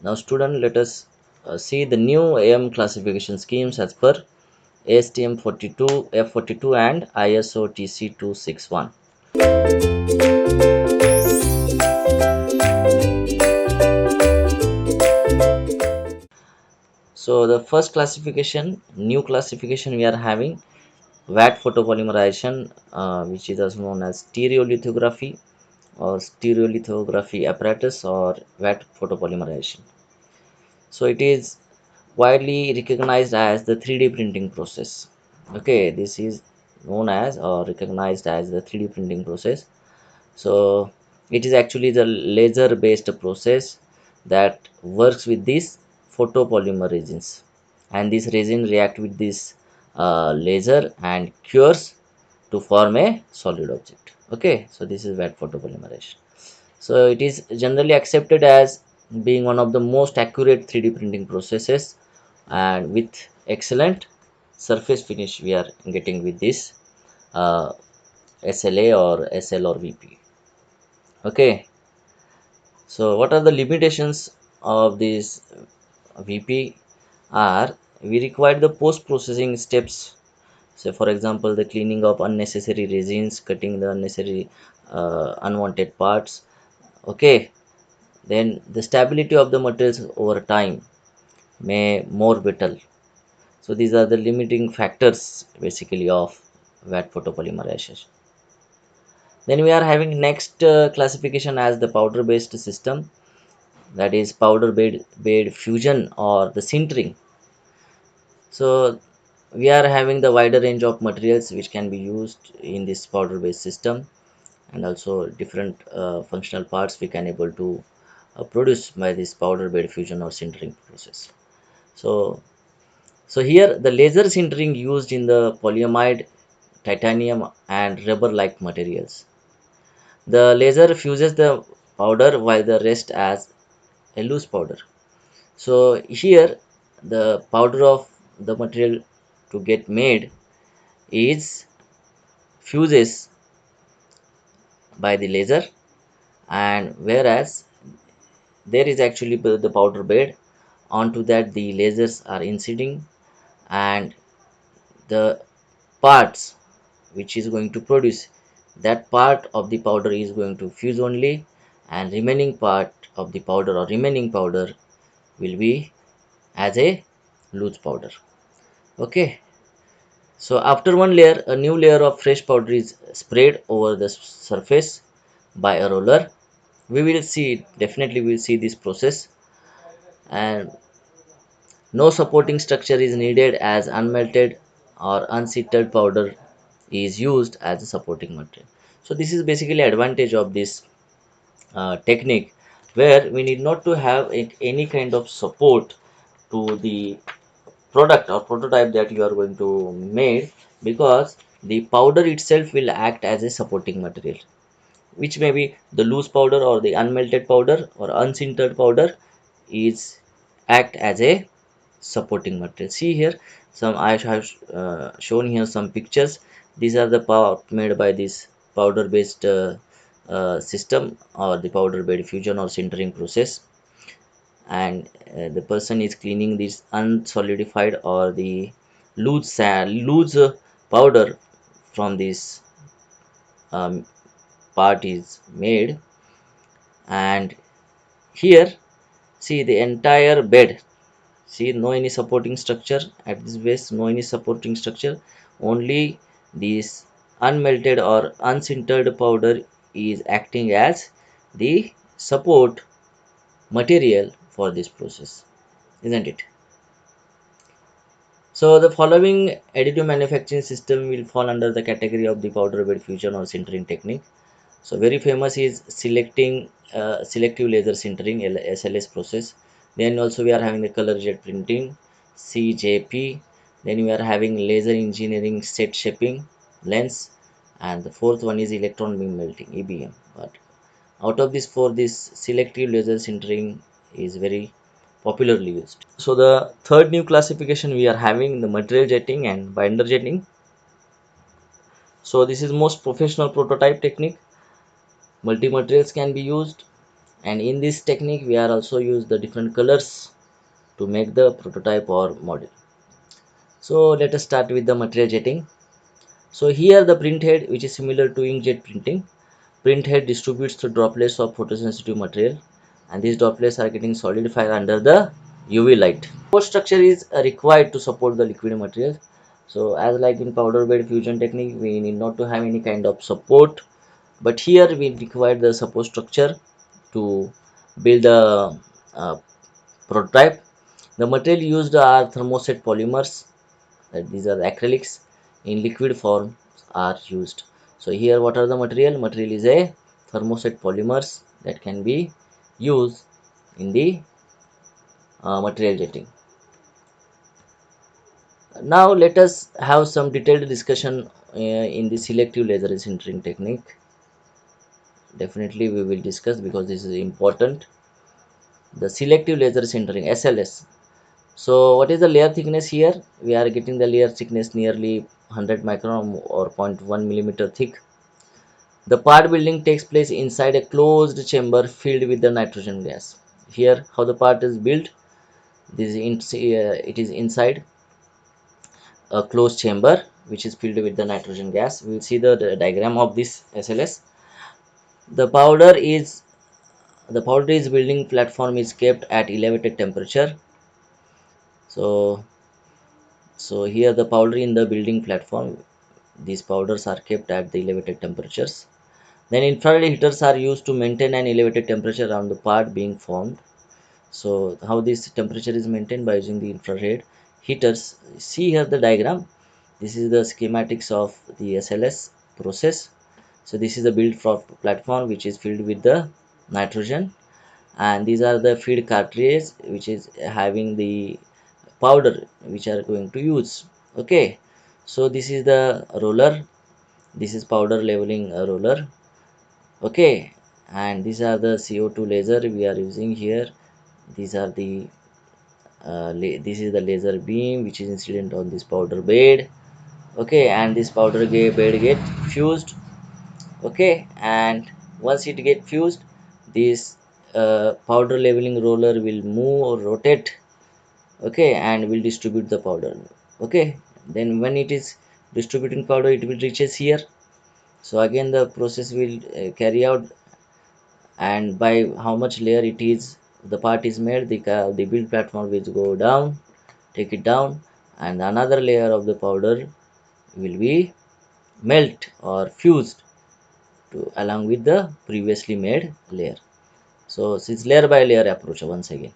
Now student, let us see the new AM classification schemes as per ASTM 42, F42 and ISO TC 261. So the first classification, new classification we are having VAT photopolymerization, which is also known as stereolithography or stereolithography apparatus or VAT photopolymerization. So it is widely recognized as the 3D printing process. Okay, this is known as or recognized as the 3D printing process. So it is actually the laser based process that works with these photopolymer resins, and this resin react with this laser and cures to form a solid object. Okay, so this is wet photopolymerization. So it is generally accepted as being one of the most accurate 3D printing processes, and with excellent surface finish we are getting with this uh, SLA or SL or VP. Okay, so what are the limitations of this VP are we require the post processing steps. So for example, the cleaning of unnecessary resins, cutting the unnecessary unwanted parts. Okay, then the stability of the materials over time may more brittle. So these are the limiting factors basically of wet photopolymerization. Then we are having next classification as the powder based system, that is powder bed fusion or the sintering. So we are having the wider range of materials which can be used in this powder based system, and also different functional parts we can able to produce by this powder bed fusion or sintering process. So here the laser sintering used in the polyamide, titanium and rubber like materials. The laser fuses the powder while the rest as a loose powder. So here the powder of the material to get made is fuses by the laser, and whereas there is actually the powder bed, onto that the lasers are inciding, and the parts which is going to produce that part of the powder is going to fuse only, and remaining part of the powder or remaining powder will be as a loose powder. Okay, so after one layer, a new layer of fresh powder is sprayed over the surface by a roller. We will see, definitely we will see this process, and no supporting structure is needed as unmelted or unsintered powder is used as a supporting material. So this is basically advantage of this technique, where we need not to have any kind of support to the product or prototype that you are going to make, because the powder itself will act as a supporting material, which may be the loose powder or the unmelted powder or unsintered powder is act as a supporting material. See here, some I have shown here some pictures. These are the part made by this powder based system or the powder bed fusion or sintering process, and the person is cleaning this unsolidified or the loose powder from this um, part is made. And here see the entire bed, see no any supporting structure at this base, no any supporting structure, only this unmelted or unsintered powder is acting as the support material for this process, isn't it? So the following additive manufacturing system will fall under the category of the powder bed fusion or sintering technique. So very famous is selective laser sintering SLS process. Then also we are having the color jet printing CJP. Then we are having laser engineering set shaping lens, and the fourth one is electron beam melting EBM. But out of these four, this selective laser sintering is very popularly used. So the third new classification we are having the material jetting and binder jetting. So this is most professional prototype technique. Multi materials can be used, and in this technique we are also use the different colors to make the prototype or model. So let us start with the material jetting. So here the print head, which is similar to inkjet printing, print head distributes the droplets of photosensitive material, and these droplets are getting solidified under the UV light. Support structure is required to support the liquid material. So as like in powder bed fusion technique, we need not to have any kind of support, but here we require the support structure to build a prototype. The material used are thermoset polymers, these are the acrylics in liquid form are used. So here what are the material? Material is a thermoset polymers that can be used in the material jetting. Now let us have some detailed discussion in the selective laser sintering technique. Definitely we will discuss because this is important. The selective laser sintering, SLS. So what is the layer thickness here? We are getting the layer thickness nearly 100 micron or 0.1 millimeter thick. The part building takes place inside a closed chamber filled with the nitrogen gas. Here how the part is built, it is inside a closed chamber which is filled with the nitrogen gas. We will see the diagram of this SLS. The powder is building platform is kept at elevated temperature. So here the powder in the building platform, these powders are kept at the elevated temperatures. Then infrared heaters are used to maintain an elevated temperature around the part being formed. So how this temperature is maintained? By using the infrared heaters. See here the diagram. This is the schematics of the SLS process. So this is the build platform which is filled with the nitrogen, and these are the feed cartridges which is having the powder which are going to use. Okay, so this is the roller, this is powder leveling roller. Okay, and these are the CO2 laser we are using here. These are the this is the laser beam which is incident on this powder bed. Okay, and this bed get fused. Okay, and once it get fused, this powder leveling roller will move or rotate. Okay, and will distribute the powder. Okay, then when it is distributing powder, it will reaches here. So again the process will carry out, and by how much layer it is the part is made, the build platform will go down, take it down, and another layer of the powder will be melt or fused to along with the previously made layer. So it's layer by layer approach once again.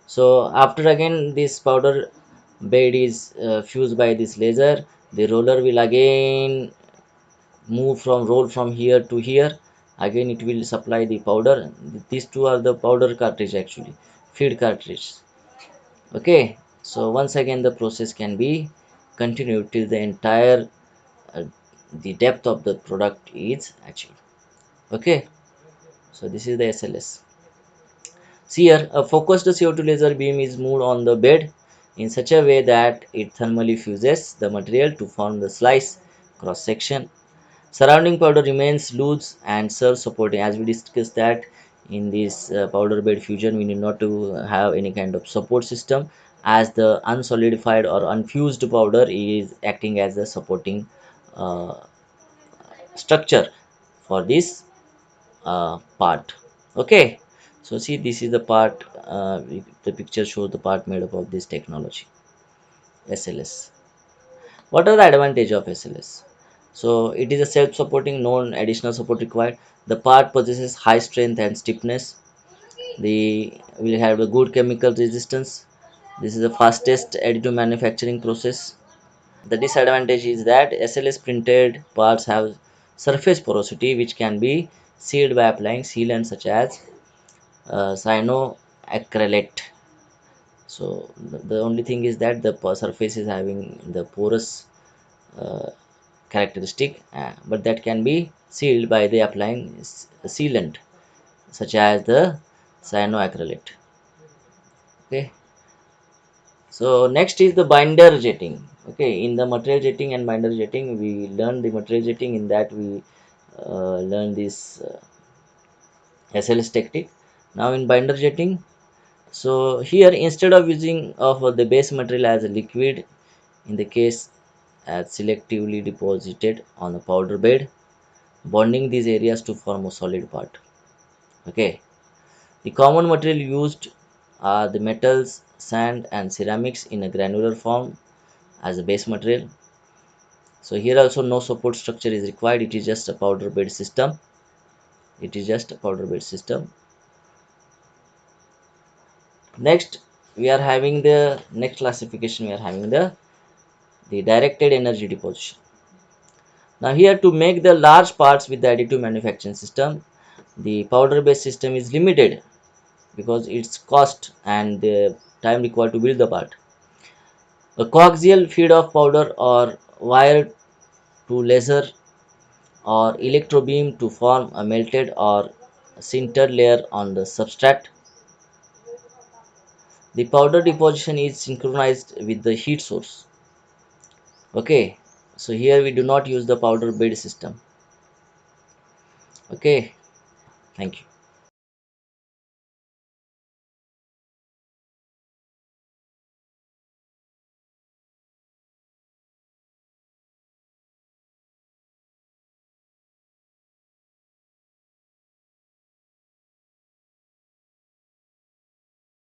So after again this powder bed is fused by this laser, the roller will again move from roll from here to here. Again it will supply the powder. These two are the powder cartridge, actually feed cartridge. Okay, so once again the process can be continued till the entire uh, the depth of the product is achieved. Okay, so this is the SLS. See here, a focused CO2 laser beam is moved on the bed in such a way that it thermally fuses the material to form the slice cross section. Surrounding powder remains loose and serves supporting. As we discussed that in this powder bed fusion, we need not to have any kind of support system, as the unsolidified or unfused powder is acting as a supporting uh, structure for this part. Okay, so see this is the part. The picture shows the part made up of this technology, SLS. What are the advantage of SLS? So it is a self-supporting, no additional support required. The part possesses high strength and stiffness. The will have a good chemical resistance. This is the fastest additive manufacturing process. The disadvantage is that SLS printed parts have surface porosity which can be sealed by applying sealant such as cyanoacrylate. So the only thing is that the surface is having the porous uh, characteristic, but that can be sealed by the applying sealant such as the cyanoacrylate. Okay, so next is the binder jetting. Okay, in the material jetting and binder jetting we learn the material jetting. In that we learn this SLS technique. Now in binder jetting, so here instead of using of the base material as a liquid, in the case as selectively deposited on the powder bed, bonding these areas to form a solid part. Okay, the common material used are the metals, sand and ceramics in a granular form as a base material. So here also no support structure is required, it is just a powder bed system. It is just a powder bed system. Next we are having the next classification, we are having the directed energy deposition. Now here, to make the large parts with the additive manufacturing system, the powder based system is limited because its cost and the time required to build the part. A coaxial feed of powder or wire to laser or electro beam to form a melted or sintered layer on the substrate. The powder deposition is synchronized with the heat source. Okay, so here we do not use the powder bed system. Okay, thank you.